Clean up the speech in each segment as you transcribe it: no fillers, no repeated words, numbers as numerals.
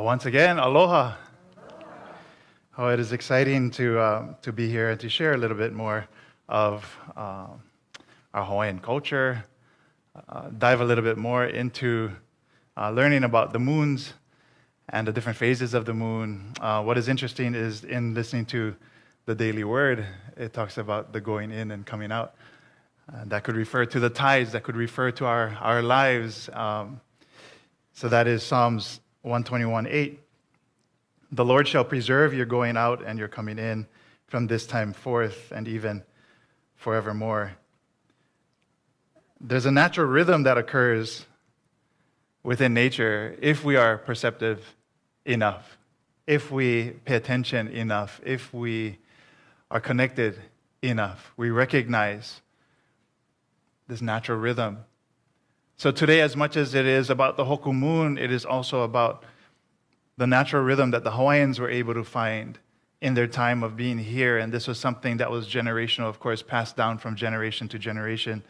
Once again, aloha. Oh, it is exciting to be here and to share a little bit more of our Hawaiian culture, dive a little bit more into learning about the moons and the different phases of the moon. What is interesting is in listening to the daily word, it talks about the going in and coming out. That could refer to the tides, that could refer to our lives. So that is Psalms 121:8. The Lord shall preserve your going out and your coming in from this time forth and even forevermore. There's a natural rhythm that occurs within nature if we are perceptive enough, if we pay attention enough, if we are connected enough. We recognize this natural rhythm. So today, as much as it is about the HOKU moon, it is also about the natural rhythm that the Hawaiians were able to find in their time of being here. And this was something that was generational, of course, passed down from generation to generation.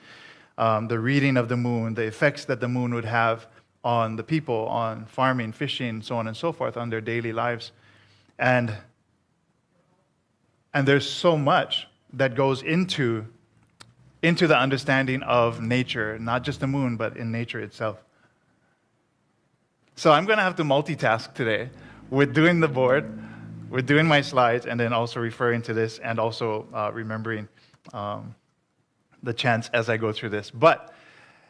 The reading of the moon, the effects that the moon would have on the people, on farming, fishing, so on and so forth, on their daily lives. And there's so much that goes into the understanding of nature, not just the moon, but in nature itself. So I'm going to have to multitask today with doing the board, with doing my slides, and then also referring to this, and also remembering the chants as I go through this. But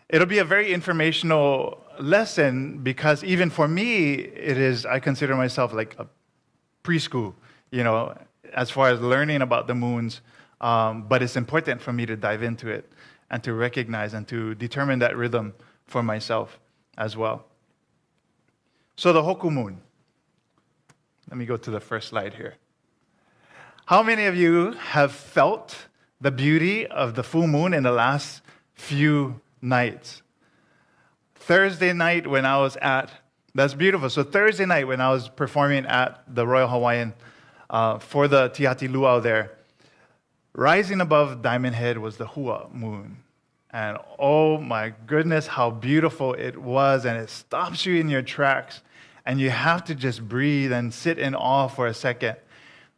it'll be a very informational lesson because even for me, I consider myself like a preschool, as far as learning about the moons. But it's important for me to dive into it and to recognize and to determine that rhythm for myself as well. So the HOKU moon. Let me go to the first slide here. How many of you have felt the beauty of the full moon in the last few nights? Thursday night when I was that's beautiful. So Thursday night when I was performing at the Royal Hawaiian for the Tiati Luau there, rising above Diamond Head was the Hua moon. And oh my goodness, how beautiful it was. And it stops you in your tracks. And you have to just breathe and sit in awe for a second.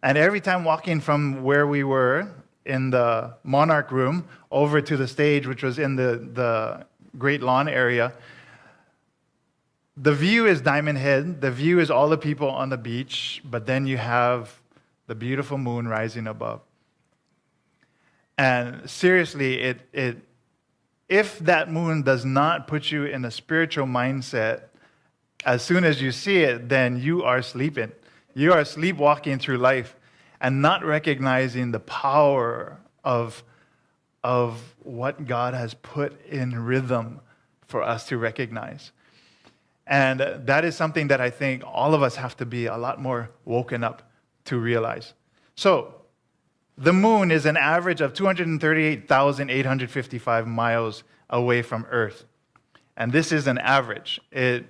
And every time walking from where we were in the Monarch Room over to the stage, which was in the Great Lawn area, the view is Diamond Head. The view is all the people on the beach. But then you have the beautiful moon rising above. And seriously, if that moon does not put you in a spiritual mindset, as soon as you see it, then you are sleeping. You are sleepwalking through life and not recognizing the power of what God has put in rhythm for us to recognize. And that is something that I think all of us have to be a lot more woken up to realize. So, the moon is an average of 238,855 miles away from Earth. And this is an average. It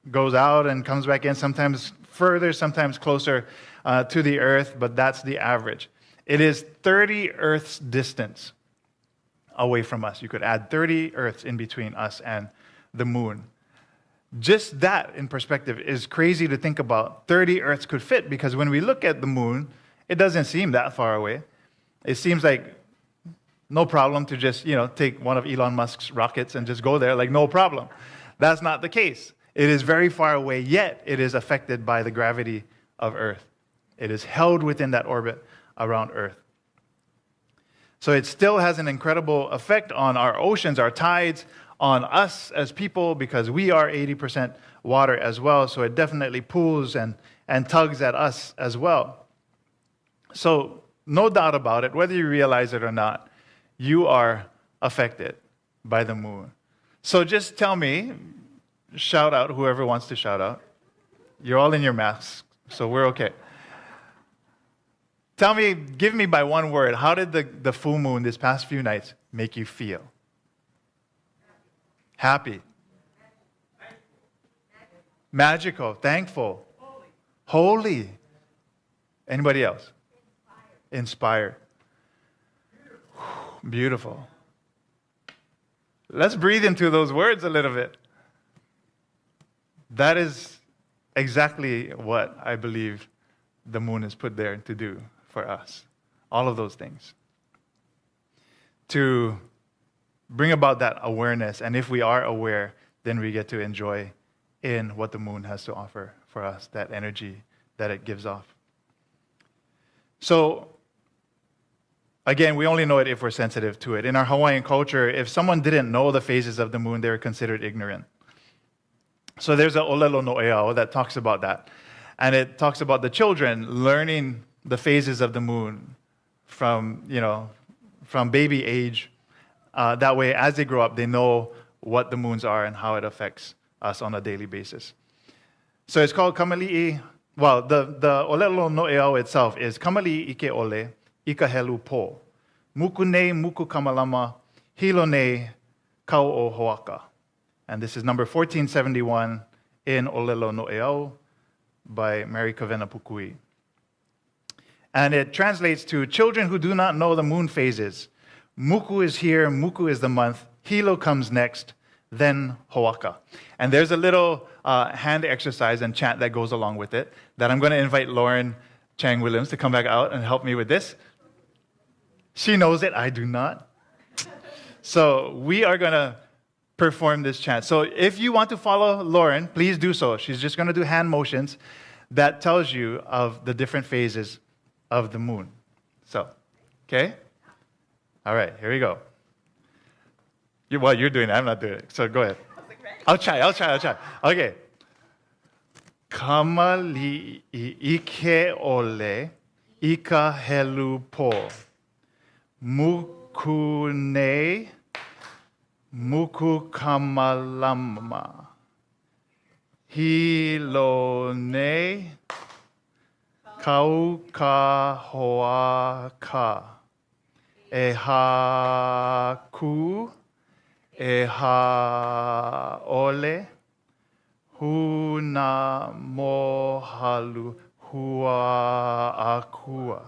goes out and comes back in, sometimes further, sometimes closer to the Earth, but that's the average. It is 30 Earths distance away from us. You could add 30 Earths in between us and the moon. Just that, in perspective, is crazy to think about. 30 Earths could fit, because when we look at the moon, it doesn't seem that far away. It seems like no problem to just, take one of Elon Musk's rockets and just go there, like no problem. That's not the case. It is very far away, yet it is affected by the gravity of Earth. It is held within that orbit around Earth. So it still has an incredible effect on our oceans, our tides, on us as people, because we are 80% water as well. So it definitely pulls and tugs at us as well. So no doubt about it, whether you realize it or not, you are affected by the moon. So just tell me, shout out whoever wants to shout out. You're all in your masks, so we're okay. Tell me, give me by one word, how did the full moon this past few nights make you feel? Happy. Magical. Thankful. Holy. Anybody else? Inspired. Beautiful. Let's breathe into those words a little bit. That is exactly what I believe the moon is put there to do for us. All of those things. To bring about that awareness, and if we are aware, then we get to enjoy in what the moon has to offer for us, that energy that it gives off. So, again, we only know it if we're sensitive to it. In our Hawaiian culture, if someone didn't know the phases of the moon, they were considered ignorant. So there's a olelo no eao that talks about that. And it talks about the children learning the phases of the moon from baby age. That way, as they grow up, they know what the moons are and how it affects us on a daily basis. So it's called kamali'i. Well, the olelo no eao itself is kamali'i ike ole, ika helu po. Muku nei muku kamalama, hilo nei kau o hoaka. And this is number 1471 in Olelo no Eao by Mary Kavena Pukui. And it translates to children who do not know the moon phases. Muku is here, Muku is the month, Hilo comes next, then Hoaka. And there's a little hand exercise and chant that goes along with it that I'm going to invite Lauren Chang Williams to come back out and help me with this. She knows it, I do not. So we are going to perform this chant. So if you want to follow Lauren, please do so. She's just going to do hand motions that tells you of the different phases of the moon. So, okay? All right, here we go. You're doing it. I'm not doing it. So go ahead. I'll try. Okay. Kamali'i ike ole, ika helu po. Muku nei, muku kamalama. Hilo nei, kau ka hoa ka. E ha ku, e ha ole, huna mohalu hua akua.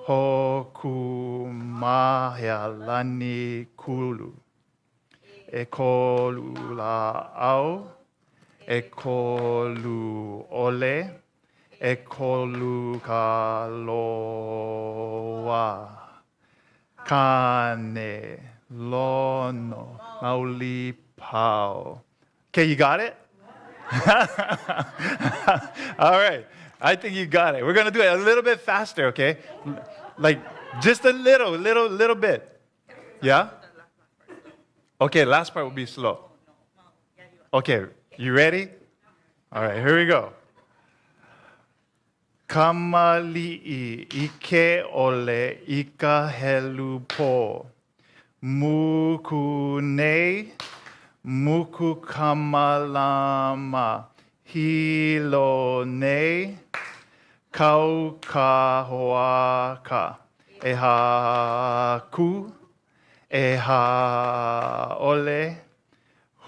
HOKU mahealani kulu. E kolu la au, e kolu ole, e kolu ka loa. Kane lono mauli pao. Okay, you got it? All right. I think you got it. We're going to do it a little bit faster, okay? Like just a little bit. Yeah? Okay, last part will be slow. Okay, you ready? All right, here we go. Kamali'i ike ole ika helu po. Muku nei, muku kamalama. Hilo nei, kau ka hoa ka. E ha ku, e ha ole.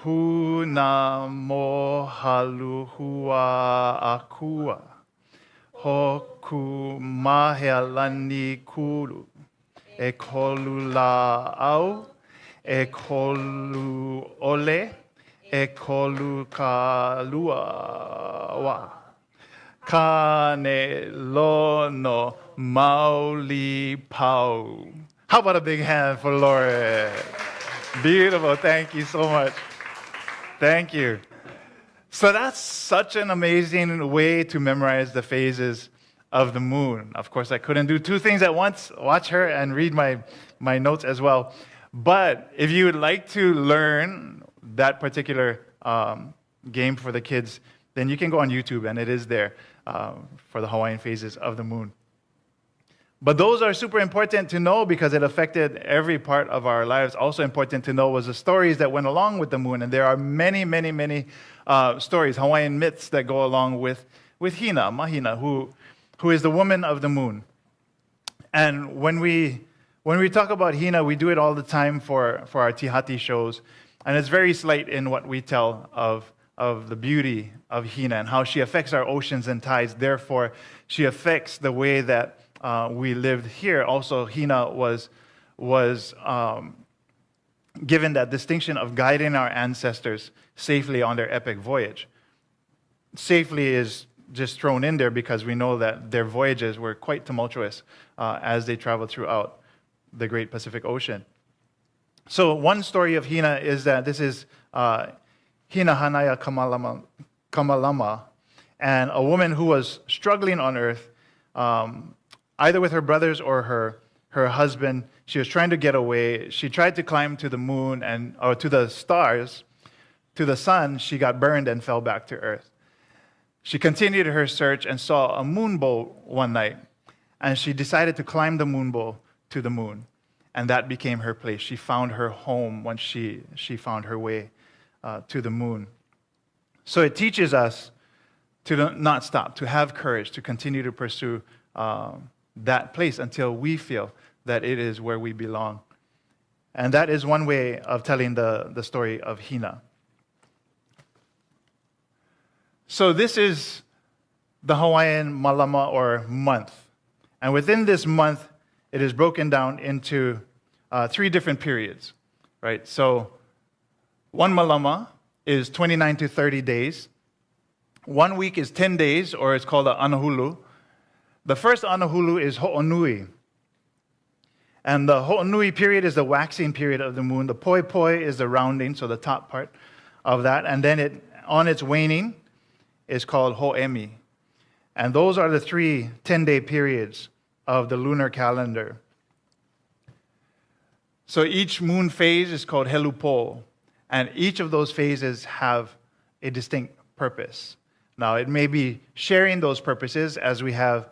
Huna mohalu hua akua. HOKU mahealani kulu. E kolu la au, e kolu ole, e kolu ka lua wa. Kane lono mauli pau. How about a big hand for Lauren? Beautiful. Thank you so much. Thank you. So that's such an amazing way to memorize the phases of the moon. Of course, I couldn't do two things at once, watch her and read my notes as well. But if you would like to learn that particular game for the kids, then you can go on YouTube, and it is there for the Hawaiian phases of the moon. But those are super important to know because it affected every part of our lives. Also important to know was the stories that went along with the moon. And there are many, many, many stories, Hawaiian myths that go along with Hina, Mahina, who is the woman of the moon. And when we talk about Hina, we do it all the time for our Tihati shows. And it's very slight in what we tell of the beauty of Hina and how she affects our oceans and tides. Therefore, she affects the way that we lived here. Also, Hina was given that distinction of guiding our ancestors safely on their epic voyage. safely is just thrown in there because we know that their voyages were quite tumultuous as they traveled throughout the Great Pacific Ocean. So one story of Hina is that this is Hina Hanaya Kamalama, and a woman who was struggling on earth, either with her brothers or her husband. She was trying to get away. She tried to climb to the moon or to the stars. To the sun, she got burned and fell back to earth. She continued her search and saw a moon bow one night, and she decided to climb the moon bow to the moon, and that became her place. She found her home once she found her way to the moon. So it teaches us to not stop, to have courage, to continue to pursue that place until we feel that it is where we belong. And that is one way of telling the story of Hina. So this is the Hawaiian Malama, or month. And within this month, it is broken down into 3 different periods, right? So one Malama is 29 to 30 days. 1 week is 10 days, or it's called an Anahulu. The first Anahulu is Ho'onui. And the Ho'onui period is the waxing period of the moon. The Poi Poi is the rounding, so the top part of that. And then on its waning is called Ho'emi. And those are the 3 10-day periods of the lunar calendar. So each moon phase is called Helupo, and each of those phases have a distinct purpose. Now, it may be sharing those purposes, as we have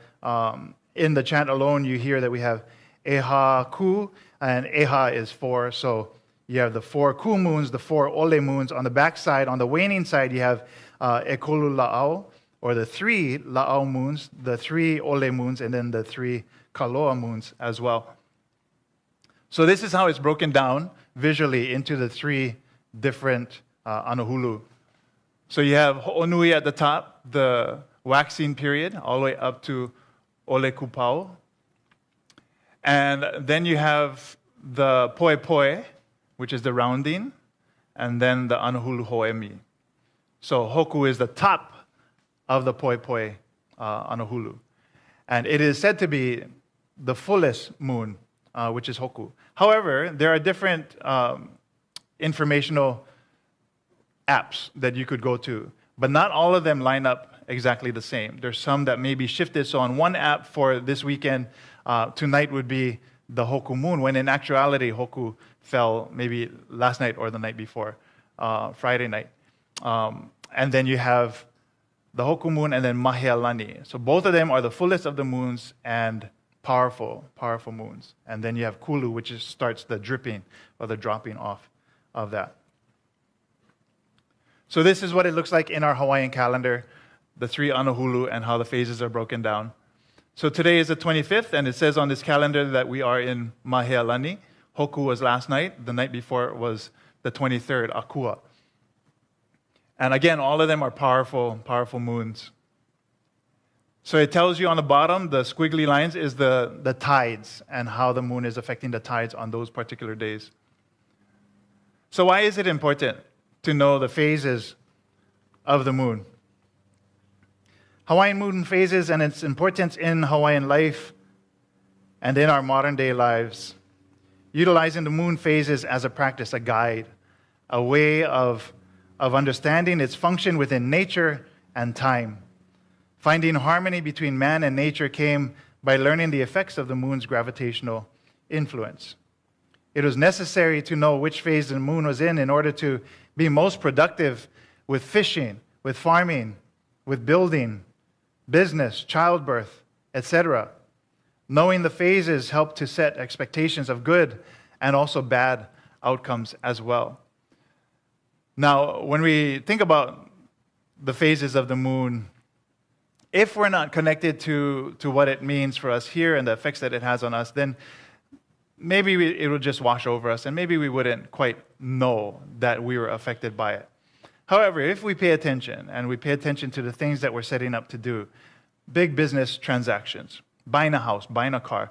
in the chant alone, you hear that we have HOKU, and Eha is 4, so you have the 4 ku moons, the 4 ole moons. On the back side, on the waning side, you have Ekolu La'au, or the 3 La'au moons, the 3 ole moons, and then the 3 Kaloa moons as well. So this is how it's broken down visually into the 3 different Anahulu. So you have Ho'onui at the top, the waxing period, all the way up to Ole Kupau. And then you have the Poi Poi, which is the rounding, and then the Anahulu Ho'emi. So HOKU is the top of the Poi Poi Anahulu. And it is said to be the fullest moon, which is HOKU. However, there are different informational apps that you could go to, but not all of them line up exactly the same. There's some that may be shifted. So on one app for this weekend, tonight would be the HOKU moon, when in actuality, HOKU fell maybe last night or the night before, Friday night. And then you have the HOKU moon and then Mahealani. So both of them are the fullest of the moons and powerful moons. And then you have Kulu, which starts the dripping or the dropping off of that. So this is what it looks like in our Hawaiian calendar, the 3 Anahulu and how the phases are broken down. So today is the 25th, and it says on this calendar that we are in Mahealani. HOKU was last night. The night before was the 23rd, Akua. And again, all of them are powerful moons. So it tells you on the bottom, the squiggly lines is the tides and how the moon is affecting the tides on those particular days. So why is it important to know the phases of the moon? Hawaiian moon phases and its importance in Hawaiian life and in our modern day lives. Utilizing the moon phases as a practice, a guide, a way of understanding its function within nature and time. Finding harmony between man and nature came by learning the effects of the moon's gravitational influence. It was necessary to know which phase the moon was in order to be most productive with fishing, with farming, with building, business, childbirth, etc. Knowing the phases helped to set expectations of good and also bad outcomes as well. Now, when we think about the phases of the moon, if we're not connected to what it means for us here and the effects that it has on us, then maybe it will just wash over us, and maybe we wouldn't quite know that we were affected by it. However, if we pay attention, and we pay attention to the things that we're setting up to do, big business transactions, buying a house, buying a car,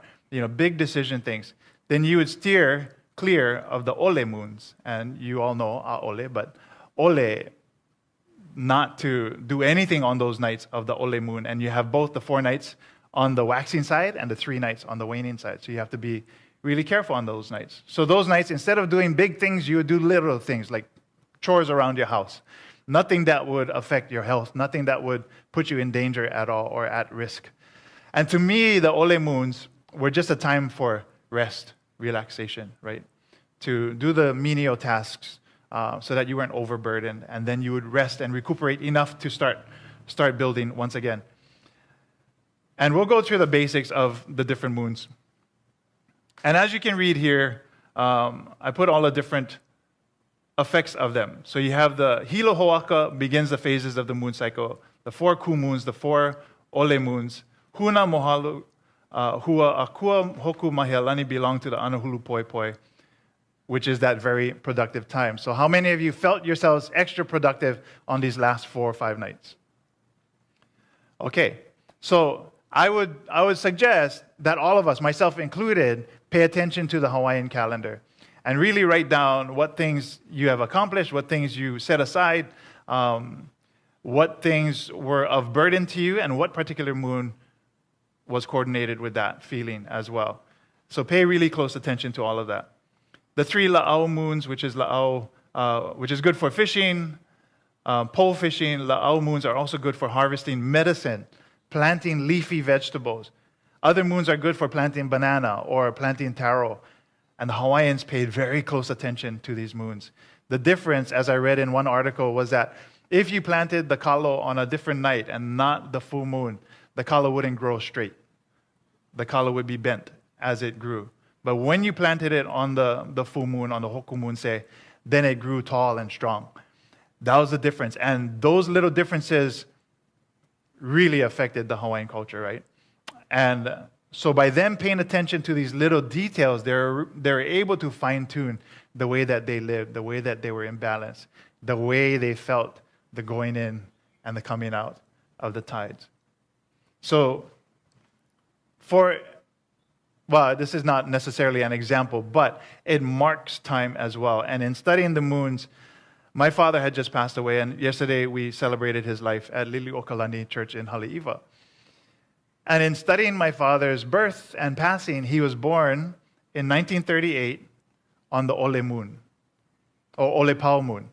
big decision things, then you would steer clear of the ole moons. And you all know Aole, but ole, not to do anything on those nights of the ole moon. And you have both the 4 nights on the waxing side and the 3 nights on the waning side. So you have to be really careful on those nights. So those nights, instead of doing big things, you would do little things like chores around your house. Nothing that would affect your health, nothing that would put you in danger at all or at risk. And to me, the ole moons were just a time for rest, relaxation, right? To do the menial tasks so that you weren't overburdened, and then you would rest and recuperate enough to start building once again. And we'll go through the basics of the different moons. And as you can read here, I put all the different effects of them. So you have the Hilo Hoaka begins the phases of the moon cycle, the 4 ku moons, the 4 ole moons. Huna Mohalu, Hua Akua Hoku Mahialani belong to the Anahulu Poi Poi, which is that very productive time. So how many of you felt yourselves extra productive on these last 4 or 5 nights? Okay, so I would suggest that all of us, myself included, pay attention to the Hawaiian calendar and really write down what things you have accomplished, what things you set aside, what things were of burden to you, and what particular moon was coordinated with that feeling as well. So pay really close attention to all of that. The 3 la'au moons, which is la'au, which is good for fishing, pole fishing. La'au moons are also good for harvesting medicine, planting leafy vegetables. Other moons are good for planting banana or planting taro. And the Hawaiians paid very close attention to these moons. The difference, as I read in one article, was that if you planted the kalo on a different night and not the full moon, the kalo wouldn't grow straight. The kalo would be bent as it grew. But when you planted it on the full moon, on the HOKU moon, say, then it grew tall and strong. That was the difference. And those little differences really affected the Hawaiian culture, right? And so by them paying attention to these little details, they're able to fine-tune the way that they lived, the way that they were in balance, the way they felt the going in and the coming out of the tides. So this is not necessarily an example, but it marks time as well. And in studying the moons, my father had just passed away, and yesterday we celebrated his life at Lili'okalani Church in Haleiwa. And in studying my father's birth and passing, he was born in 1938 on the Ole moon, or Ole Pau moon.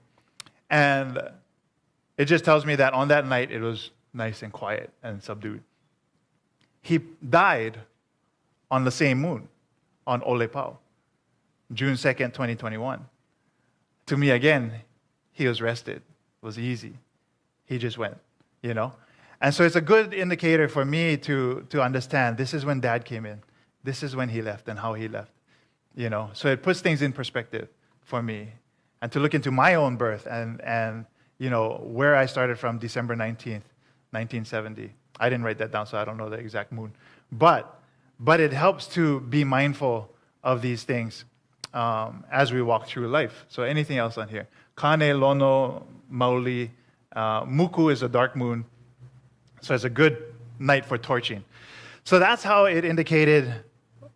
And it just tells me that on that night, it was nice and quiet and subdued. He died on the same moon, on Ole Pau, June 2nd, 2021. To me, again, he was rested. It was easy. He just went, you know. And so it's a good indicator for me to understand this is when Dad came in. This is when he left and how he left, you know. So it puts things in perspective for me. And to look into my own birth and you know, where I started from December 19th, 1970. I didn't write that down, so I don't know the exact moon. But it helps to be mindful of these things as we walk through life. So anything else on here? Kane, Lono, Mauli. Muku is a dark moon. So it's a good night for torching. So that's how it indicated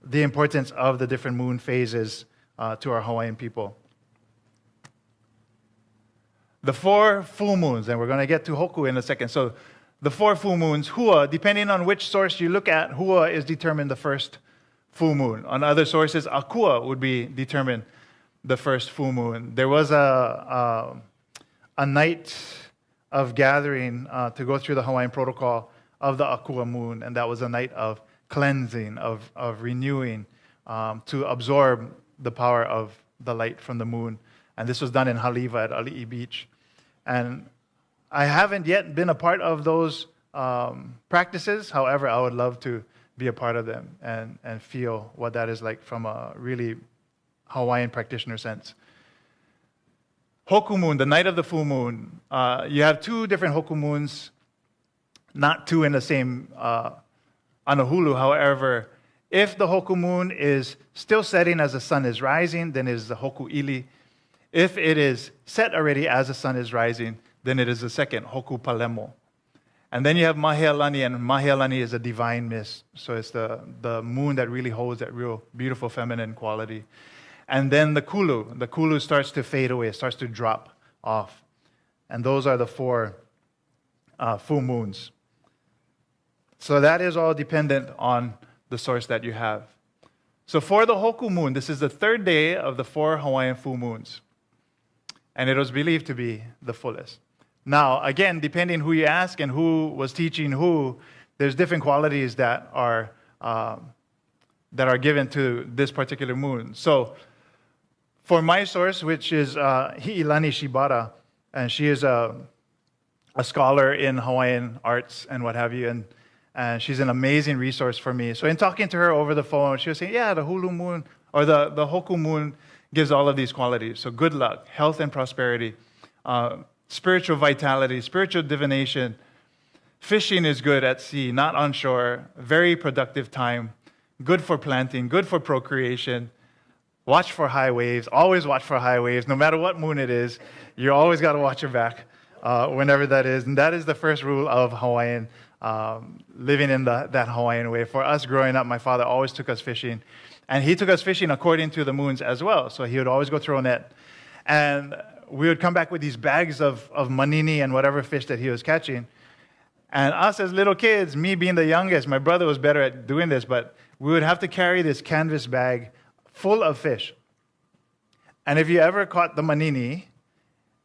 the importance of the different moon phases to our Hawaiian people. The 4 full moons, and we're going to get to HOKU in a second. So the 4 full moons, Hua, depending on which source you look at, Hua is determined the first full moon. On other sources, Akua would be determined the first full moon. There was a night of gathering to go through the Hawaiian protocol of the Akua moon, and that was a night of cleansing, of renewing, to absorb the power of the light from the moon. And this was done in Haleiwa at Ali'i Beach. And I haven't yet been a part of those practices. However, I would love to be a part of them and feel what that is like from a really Hawaiian practitioner sense. HOKU moon, the night of the full moon. You have 2 different HOKU moons, not 2 in the same Anahulu. However, if the HOKU moon is still setting as the sun is rising, then it is the HOKU ili. If it is set already as the sun is rising, then it is the second, HOKU palemo. And then you have Mahialani, and Mahialani is a divine mist. So it's the moon that really holds that real beautiful feminine quality. And then the Kulu starts to fade away, it starts to drop off. And those are the 4 full moons. So that is all dependent on the source that you have. So for the HOKU moon, this is the 3rd day of the 4 Hawaiian full moons. And it was believed to be the fullest. Now, again, depending who you ask and who was teaching who, there's different qualities that are given to this particular moon. So for my source, which is Hi'ilani Shibata, and she is a scholar in Hawaiian arts and what have you, and she's an amazing resource for me. So in talking to her over the phone, she was saying, yeah, the Hulu moon, or the HOKU moon gives all of these qualities. So good luck, health and prosperity, spiritual vitality, spiritual divination. Fishing is good at sea, not on shore. Very productive time. Good for planting, good for procreation. Watch for high waves. Always watch for high waves. No matter what moon it is, you always got to watch your back whenever that is. And that is the first rule of Hawaiian, living in that Hawaiian way. For us growing up, my father always took us fishing. And he took us fishing according to the moons as well. So he would always go throw a net. And we would come back with these bags of manini and whatever fish that he was catching. And us as little kids, me being the youngest, my brother was better at doing this, but we would have to carry this canvas bag full of fish. And if you ever caught the manini,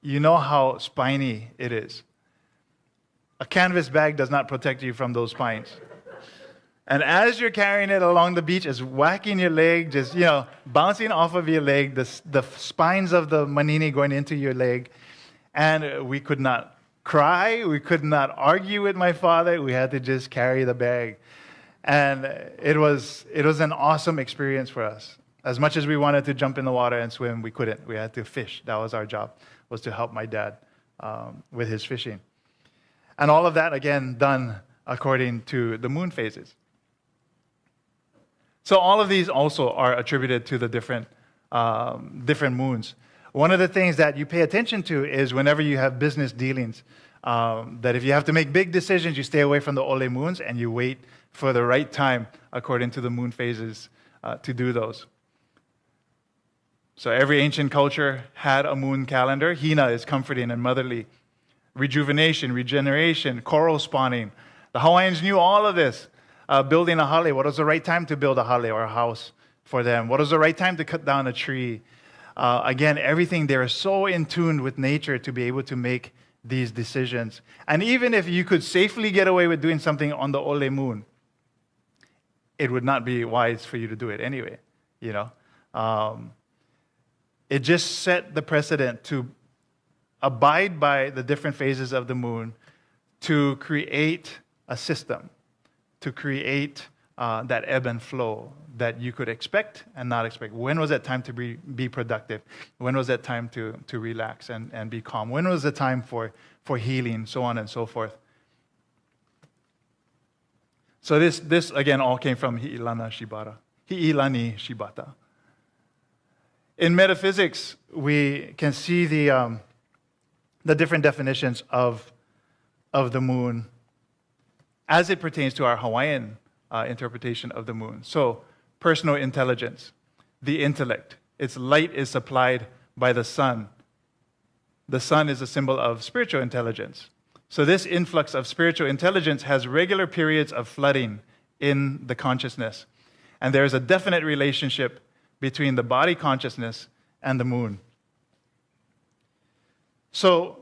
you know how spiny it is. A canvas bag does not protect you from those spines. And as you're carrying it along the beach, it's whacking your leg, just, bouncing off of your leg, the spines of the manini going into your leg. And we could not cry. We could not argue with my father. We had to just carry the bag. And it was an awesome experience for us. As much as we wanted to jump in the water and swim, we couldn't. We had to fish. That was our job, was to help my dad with his fishing. And all of that, again, done according to the moon phases. So all of these also are attributed to the different moons. One of the things that you pay attention to is whenever you have business dealings, that if you have to make big decisions, you stay away from the ole moons and you wait for the right time according to the moon phases to do those. So every ancient culture had a moon calendar. Hina is comforting and motherly. Rejuvenation, regeneration, coral spawning. The Hawaiians knew all of this. Building a hale. What was the right time to build a hale or a house for them? What was the right time to cut down a tree? Again, everything, they're so in tune with nature to be able to make these decisions. And even if you could safely get away with doing something on the ole moon, it would not be wise for you to do it anyway, It just set the precedent to abide by the different phases of the moon to create a system, to create that ebb and flow that you could expect and not expect. When was that time to be productive? When was that time to relax and be calm? When was the time for healing, so on and so forth? So this again all came from Hi'ilani Shibata. In metaphysics, we can see the different definitions of the moon as it pertains to our Hawaiian interpretation of the moon. So, personal intelligence, the intellect. Its light is supplied by the sun. The sun is a symbol of spiritual intelligence. So this influx of spiritual intelligence has regular periods of flooding in the consciousness. And there is a definite relationship between the body consciousness and the moon. So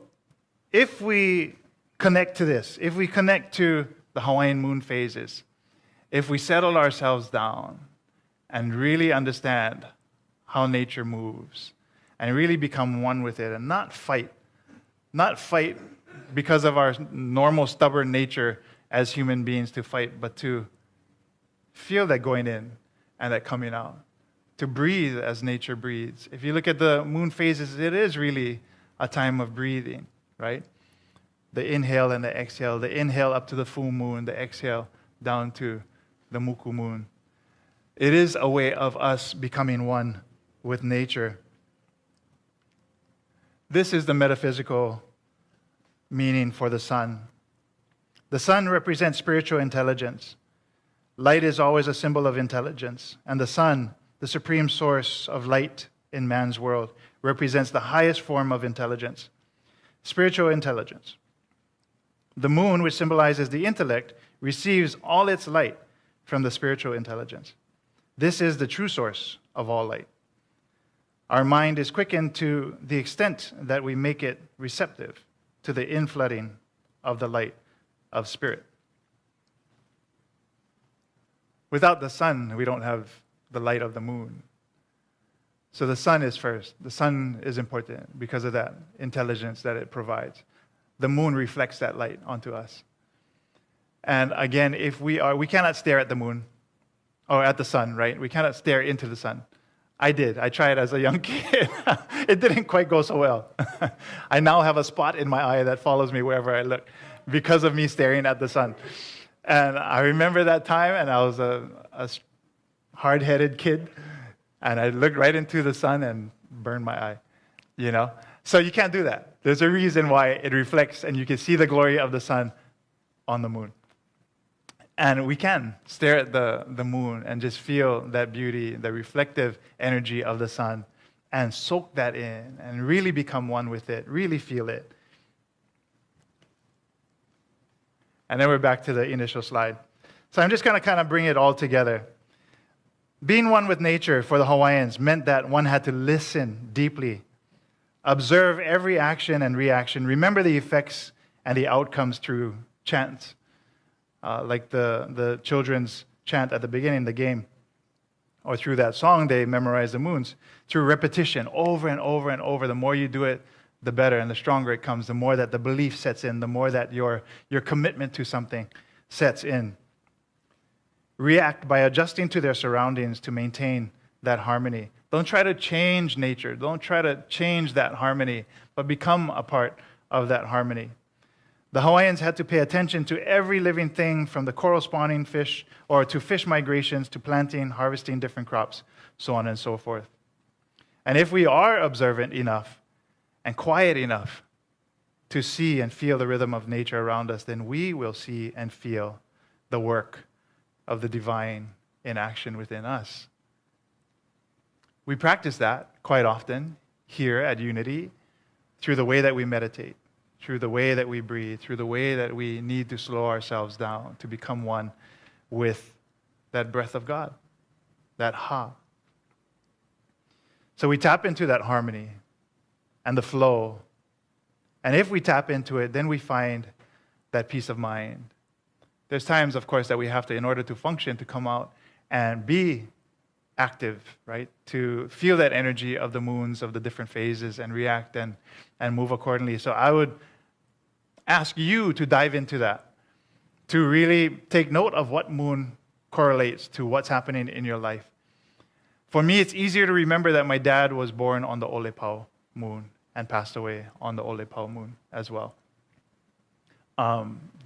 if we connect to this, if we connect to the Hawaiian moon phases, if we settle ourselves down and really understand how nature moves and really become one with it and not fight because of our normal stubborn nature as human beings to fight, but to feel that going in and that coming out, to breathe as nature breathes. If you look at the moon phases, it is really a time of breathing, right? The inhale and the exhale, the inhale up to the full moon, the exhale down to the muku moon. It is a way of us becoming one with nature. This is the metaphysical meaning for the sun. The sun represents spiritual intelligence. Light is always a symbol of intelligence, and the sun, the supreme source of light in man's world, represents the highest form of intelligence. spiritual intelligence. The moon, which symbolizes the intellect, receives all its light from the spiritual intelligence. This is the true source of all light. Our mind is quickened to the extent that we make it receptive to the inflooding of the light of spirit. Without the sun, we don't have the light of the moon. So the sun is first. The sun is important because of that intelligence that it provides. The moon reflects that light onto us. And again, we cannot stare at the moon or at the sun, right? We cannot stare into the sun. I did. I tried as a young kid. It didn't quite go so well. I now have a spot in my eye that follows me wherever I look because of me staring at the sun. And I remember that time, and I was a hard-headed kid, and I looked right into the sun and burned my eye, you know? So you can't do that. There's a reason why it reflects, and you can see the glory of the sun on the moon. And we can stare at the moon and just feel that beauty, the reflective energy of the sun, and soak that in and really become one with it, really feel it. And then we're back to the initial slide. So I'm just going to kind of bring it all together. Being one with nature for the Hawaiians meant that one had to listen deeply, observe every action and reaction, remember the effects and the outcomes through chants. Like the children's chant at the beginning of the game, or through that song they memorize the moons, through repetition over and over and over. The more you do it, the better and the stronger it comes, the more that the belief sets in, the more that your commitment to something sets in. React by adjusting to their surroundings to maintain that harmony. Don't try to change nature. Don't try to change that harmony, but become a part of that harmony. The Hawaiians had to pay attention to every living thing, from the coral spawning fish or to fish migrations to planting, harvesting different crops, so on and so forth. And if we are observant enough and quiet enough to see and feel the rhythm of nature around us, then we will see and feel the work of the divine in action within us. We practice that quite often here at Unity through the way that we meditate, through the way that we breathe, through the way that we need to slow ourselves down to become one with that breath of God, that Ha. So we tap into that harmony and the flow. And if we tap into it, then we find that peace of mind. There's times, of course, that we have to, in order to function, to come out and be active, right? To feel that energy of the moons, of the different phases, and react and move accordingly. So I would ask you to dive into that, to really take note of what moon correlates to what's happening in your life. For me, it's easier to remember that my dad was born on the Olepau moon and passed away on the Olepau moon as well.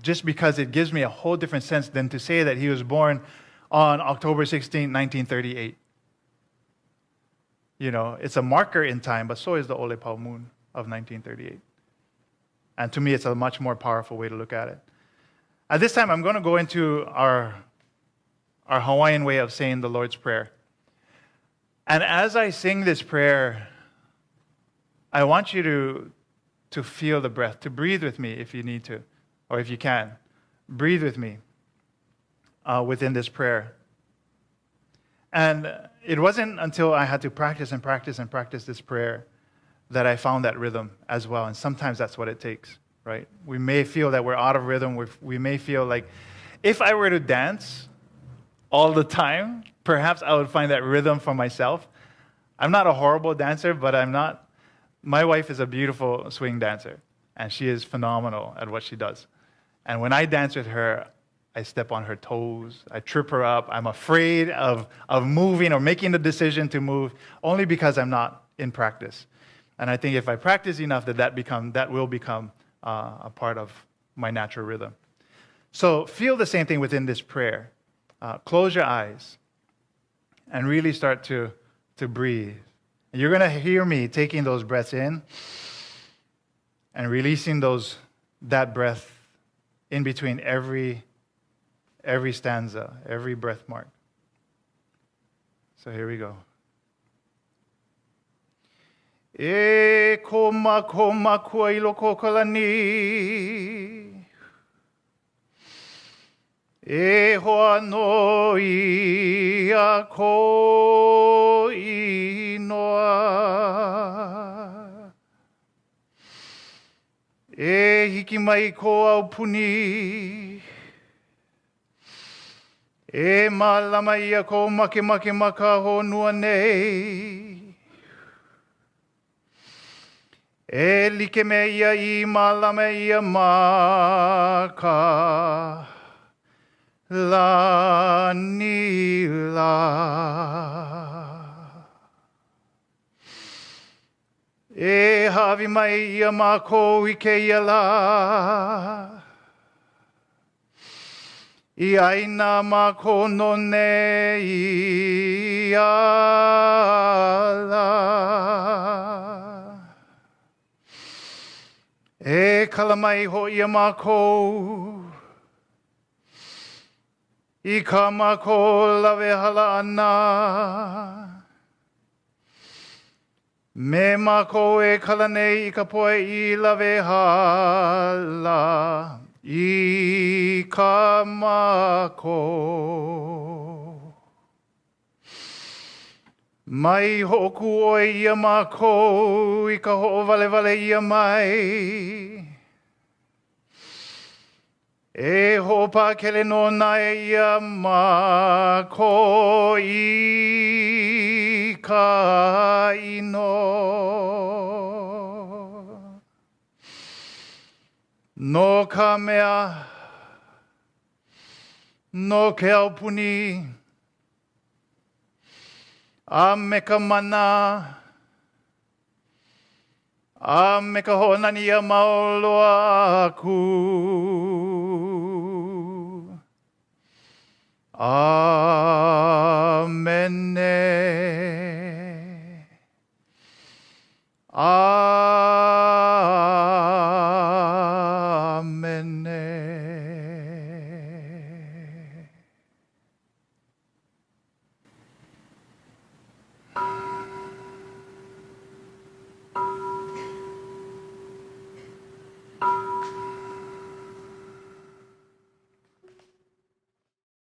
Just because it gives me a whole different sense than to say that he was born on October 16, 1938. You know, it's a marker in time, but so is the Olepau moon of 1938. And to me, it's a much more powerful way to look at it. At this time, I'm going to go into our Hawaiian way of saying the Lord's Prayer. And as I sing this prayer, I want you to feel the breath, to breathe with me if you need to, or if you can. Breathe with me within this prayer. And it wasn't until I had to practice and practice and practice this prayer that I found that rhythm as well. And sometimes that's what it takes, right? We may feel that we're out of rhythm. We may feel like if I were to dance all the time, perhaps I would find that rhythm for myself. I'm not a horrible dancer, but my wife is a beautiful swing dancer, and she is phenomenal at what she does. And when I dance with her, I step on her toes, I trip her up. I'm afraid of moving or making the decision to move only because I'm not in practice. And I think if I practice enough, that will become a part of my natural rhythm. So feel the same thing within this prayer. Close your eyes and really start to breathe. You're going to hear me taking those breaths in and releasing that breath in between every stanza, every breath mark. So here we go. E koma kua ilo kokalani. E hoa noi a ko inoa. E hiki mai ko au puni. E malama ia ko make maka honua nei. E like me ia I malama ia maka. La ni la. E hawi mai ia mako I ke ia la. I aina mako no nei ala. E kalamai ho ia mako. I ka mako lawe hala ana. Me mako e kala nei I ka poe I lawe hala. I ka mako. Mai HOKU o ia mako I ka ho vale ia mai. E hopa kele no na ia mako I ka ino. No ka mea, no ke aupuni, a me ka mana, a me ka honani ia maoloa aku. Amen.